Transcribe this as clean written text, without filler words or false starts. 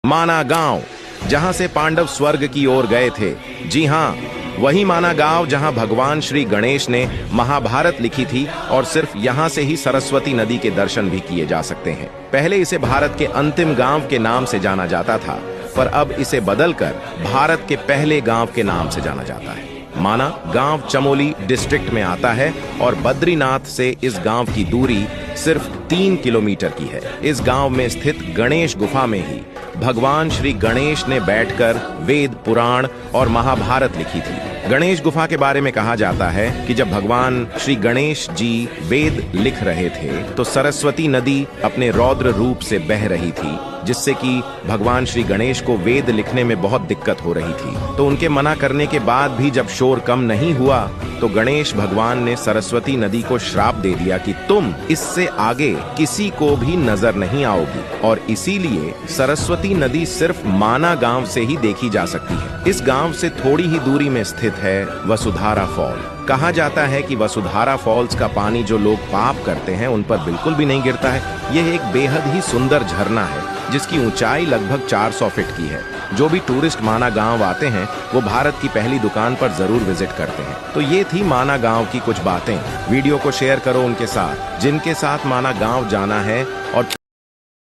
माना गांव, जहां से पांडव स्वर्ग की ओर गए थे। जी हाँ, वही माना गांव जहां भगवान श्री गणेश ने महाभारत लिखी थी और सिर्फ यहां से ही सरस्वती नदी के दर्शन भी किए जा सकते हैं। पहले इसे भारत के अंतिम गांव के नाम से जाना जाता था, पर अब इसे बदलकर भारत के पहले गांव के नाम से जाना जाता है। माना गांव चमोली डिस्ट्रिक्ट में आता है और बद्रीनाथ से इस गांव की दूरी सिर्फ 3 किलोमीटर की है। इस गांव में स्थित गणेश गुफा में ही भगवान श्री गणेश ने बैठकर वेद, पुराण और महाभारत लिखी थी। गणेश गुफा के बारे में कहा जाता है कि जब भगवान श्री गणेश जी वेद लिख रहे थे तो सरस्वती नदी अपने रौद्र रूप से बह रही थी, जिससे कि भगवान श्री गणेश को वेद लिखने में बहुत दिक्कत हो रही थी। तो उनके मना करने के बाद भी जब शोर कम नहीं हुआ तो गणेश भगवान ने सरस्वती नदी को श्राप दे दिया कि तुम इससे आगे किसी को भी नजर नहीं आओगी, और इसीलिए सरस्वती नदी सिर्फ माना गांव से ही देखी जा सकती है। इस गांव से थोड़ी ही दूरी में स्थित है वसुधारा फॉल। कहा जाता है कि वसुधारा फॉल्स का पानी जो लोग पाप करते हैं उन पर बिल्कुल भी नहीं गिरता है। यह एक बेहद ही सुंदर झरना है जिसकी ऊंचाई लगभग 400 फीट की है। जो भी टूरिस्ट माना गांव आते हैं वो भारत की पहली दुकान पर जरूर विजिट करते हैं। तो ये थी माना गांव की कुछ बातें। वीडियो को शेयर करो उनके साथ जिनके साथ माना गांव जाना है और